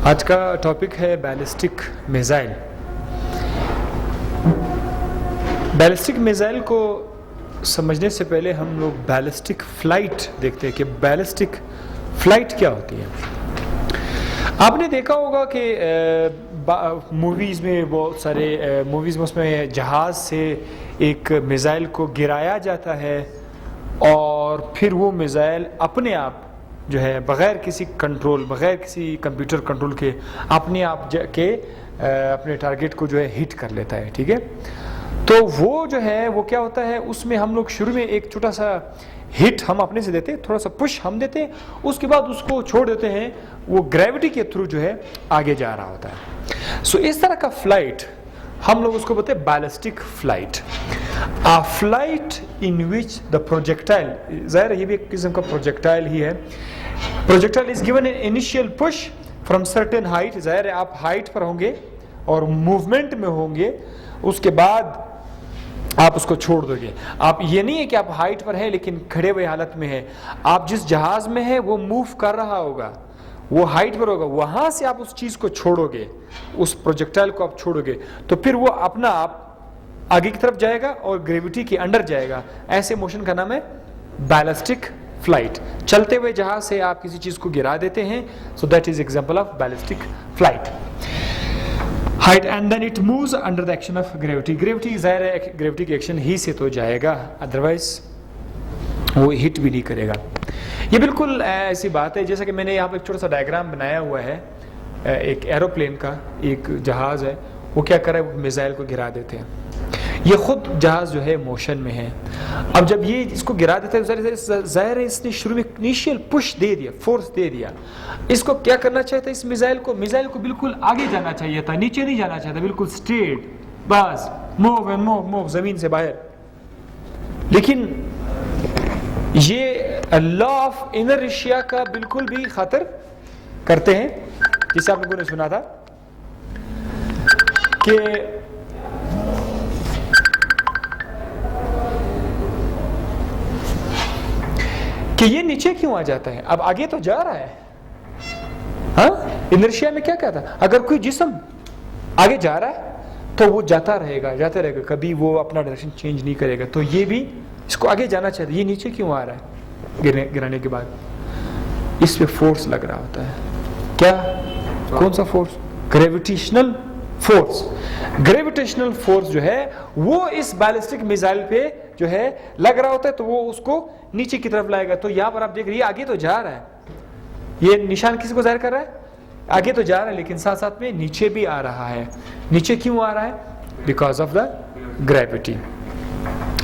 आज का टॉपिक है बैलिस्टिक मिसाइल। बैलिस्टिक मिसाइल को समझने से पहले हम लोग बैलिस्टिक फ्लाइट देखते हैं कि बैलिस्टिक फ्लाइट क्या होती है। आपने देखा होगा कि मूवीज़ में बहुत सारे मूवीज़ में उसमें जहाज़ से एक मिसाइल को गिराया जाता है और फिर वो मिसाइल अपने आप जो है बग़ैर किसी कंट्रोल, बग़ैर किसी कंप्यूटर कंट्रोल के अपने आप अपने टारगेट को जो है हिट कर लेता है। ठीक है, तो वो जो है वो क्या होता है, उसमें हम लोग शुरू में एक छोटा सा हिट हम अपने से देते हैं, थोड़ा सा पुश हम देते हैं, उसके बाद उसको छोड़ देते हैं, वो ग्रेविटी के थ्रू जो है आगे जा रहा होता है। सो इस तरह का फ्लाइट हम लोग उसको बोलते हैं ballistic flight. A flight in which the projectile, ज़ाहिर ये भी एक किस्म का प्रोजेक्टाइल ही है। Projectile is given an initial push from certain height, ज़ाहिर है आप हाइट पर होंगे और मूवमेंट में होंगे, उसके बाद आप उसको छोड़ दोगे। आप ये नहीं है कि आप हाइट पर है लेकिन खड़े हुए हालत में है, आप जिस जहाज में है वो मूव कर रहा होगा, वो हाइट पर होगा, वहां से आप उस चीज को छोड़ोगे, उस प्रोजेक्टाइल को आप छोड़ोगे तो फिर वो अपना आप आगे की तरफ जाएगा और ग्रेविटी के अंडर जाएगा। ऐसे मोशन का नाम है बैलिस्टिक फ्लाइट। चलते हुए जहाज से आप किसी चीज को गिरा देते हैं, so that is example of ballistic flight. Height and then it moves under the action of gravity. Gravity ज़ाहिर है ग्रेविटी के एक्शन ही से तो जाएगा, अदरवाइज वो हिट भी नहीं करेगा। ये बिल्कुल ऐसी बात है जैसा कि मैंने यहाँ पर एक छोटा सा डायग्राम बनाया हुआ है, एक एरोप्लेन का, एक जहाज है, वो क्या कर रहा है, वो मिसाइल को गिरा देते हैं। ये खुद जहाज जो है मोशन में है। अब जब ये इसको गिरा देता है, ज़ाहिर है इसने शुरू में इनिशियल पुश दे दिया, फोर्स दे दिया। इसको क्या करना चाहिए था, इस मिसाइल को बिल्कुल आगे जाना चाहिए था, नीचे नहीं जाना चाहिए था, बिल्कुल स्ट्रेट, बस मूव एंड मूव मूव जमीन से बाहर। लेकिन ये लॉ ऑफ इनर्शिया का बिल्कुल भी खातिर करते हैं, जिसे आप लोगों ने सुना था कि ये नीचे क्यों आ जाता है, अब आगे तो जा रहा है। हाँ, इनर्शिया में क्या कहता है, अगर कोई जिस्म आगे जा रहा है तो वो जाता रहेगा, कभी वो अपना डायरेक्शन चेंज नहीं करेगा। तो ये भी इसको आगे जाना चाहिए, ये नीचे क्यों आ रहा है, गिराने के बाद इस पे फोर्स लग रहा होता है। क्या, कौन सा force, gravitational force. Gravitational force जो है वो इस बैलिस्टिक मिसाइल पे जो है लग रहा होता है, तो वो उसको नीचे की तरफ लाएगा। तो यहां पर आप देख रही है आगे तो जा रहा है, ये निशान किसी को जाहिर कर रहा है, आगे तो जा रहा है लेकिन साथ साथ में नीचे भी आ रहा है। नीचे क्यों आ रहा है, बिकॉज ऑफ द ग्रेविटी।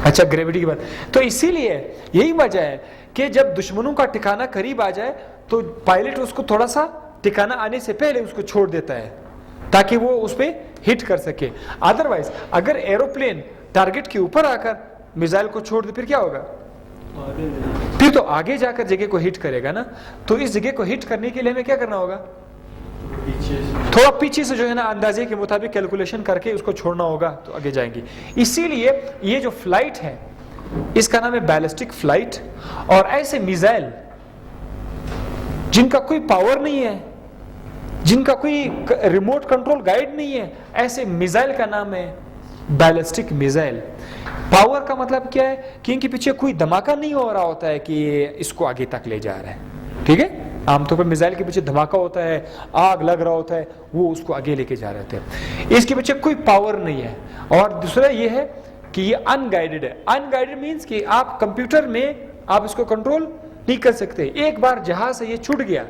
अच्छा, ग्रेविटी की बात, तो इसीलिए यही वजह है कि जब दुश्मनों का ठिकाना करीब आ जाए तो पायलट उसको थोड़ा सा ठिकाना आने से पहले उसको छोड़ देता है ताकि वो उस पर हिट कर सके। अदरवाइज अगर एरोप्लेन टारगेट के ऊपर आकर मिसाइल को छोड़ दे फिर क्या होगा, फिर तो आगे जाकर जगह को हिट करेगा ना। तो इस जगह को हिट करने के लिए हमें क्या करना होगा, थोड़ा पीछे से जो है ना अंदाजे के मुताबिक कैलकुलेशन करके उसको छोड़ना होगा, तो आगे जाएंगे। इसीलिए ये जो फ्लाइट है इसका नाम है बैलिस्टिक फ्लाइट। और ऐसे मिसाइल जिनका कोई पावर नहीं है, जिनका कोई रिमोट कंट्रोल गाइड नहीं है, ऐसे मिसाइल का नाम है बैलिस्टिक मिसाइल। पावर का मतलब क्या है कि इनके पीछे कोई धमाका नहीं हो रहा होता है कि इसको आगे तक ले जा रहा है। ठीक है, आमतौर पर मिसाइल के पीछे धमाका होता है, आग लग रहा होता है, वो उसको आगे लेके जा रहे थे। इसके पीछे कोई पावर नहीं है। और दूसरा ये है कि ये अनगाइडेड है। अनगाइडेड मीन्स कि आप कंप्यूटर में आप इसको कंट्रोल नहीं कर सकते। एक बार जहाज से ये छूट गया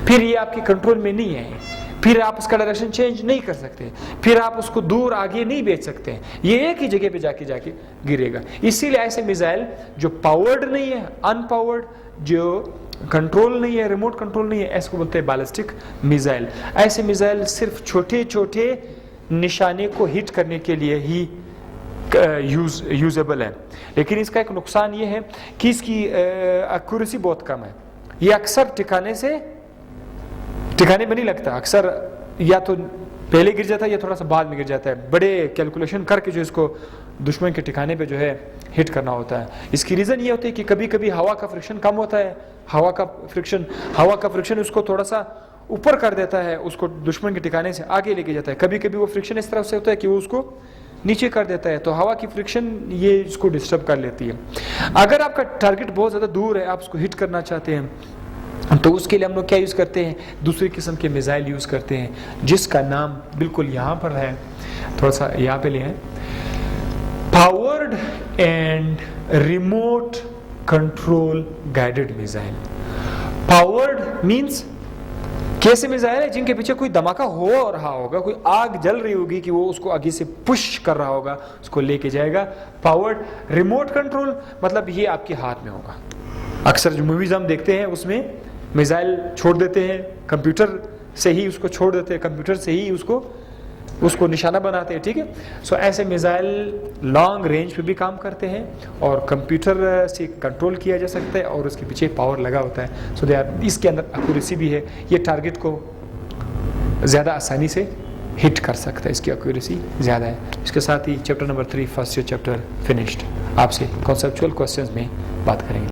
फिर ये आपके कंट्रोल में नहीं है, फिर आप उसका डायरेक्शन चेंज नहीं कर सकते, फिर आप उसको दूर आगे नहीं भेज सकते, ये एक ही जगह पे जाके गिरेगा। इसीलिए ऐसे मिसाइल जो पावर्ड नहीं है, अनपावर्ड, जो कंट्रोल नहीं है, रिमोट कंट्रोल नहीं है, ऐसे को बोलते हैं बैलिस्टिक मिसाइल। ऐसे मिसाइल सिर्फ छोटे छोटे निशाने को हिट करने के लिए ही यूजेबल है। लेकिन इसका एक नुकसान ये है कि इसकी एक्यूरेसी बहुत कम है। ये अक्सर ठिकाने में नहीं लगता, अक्सर या तो पहले गिर जाता है या थोड़ा सा बाद में गिर जाता है। बड़े कैलकुलेशन करके जो इसको दुश्मन के ठिकाने पे जो है हिट करना होता है। इसकी रीज़न ये होती है कि कभी कभी हवा का फ्रिक्शन कम होता है, हवा का फ्रिक्शन उसको थोड़ा सा ऊपर कर देता है, उसको दुश्मन के ठिकाने से आगे लेके जाता है। कभी कभी वो फ्रिक्शन इस तरह से होता है कि वो उसको नीचे कर देता है, तो हवा की फ्रिक्शन ये इसको डिस्टर्ब कर लेती है। अगर आपका टारगेट बहुत ज़्यादा दूर है, आप उसको हिट करना चाहते हैं, तो उसके लिए हम लोग क्या यूज़ करते हैं, दूसरी किस्म के मिसाइल यूज़ करते हैं, जिसका नाम बिल्कुल यहाँ पर है, थोड़ा सा यहाँ पे ले हैं, powered and remote control guided missile. Powered means कैसे मिसाइल है जिनके पीछे कोई धमाका हो रहा होगा, कोई आग जल रही होगी कि वो उसको आगे से पुश कर रहा होगा, उसको लेके जाएगा। पावर्ड। रिमोट कंट्रोल मतलब ये आपके हाथ में होगा। अक्सर जो मूवीज हम देखते हैं उसमें मिसाइल छोड़ देते हैं, कंप्यूटर से ही उसको छोड़ देते हैं, कंप्यूटर से ही उसको निशाना बनाते हैं, ठीक है। सो ऐसे मिसाइल लॉन्ग रेंज पे भी काम करते हैं और कंप्यूटर से कंट्रोल किया जा सकता है और उसके पीछे पावर लगा होता है। सो इसके अंदर एक्यूरेसी भी है, ये टारगेट को ज़्यादा आसानी से हिट कर सकता है, इसकी एक्यूरेसी ज़्यादा है। इसके साथ ही chapter number 3 first year chapter finished. आपसे कॉन्सेप्चुअल क्वेश्चंस में बात करेंगे।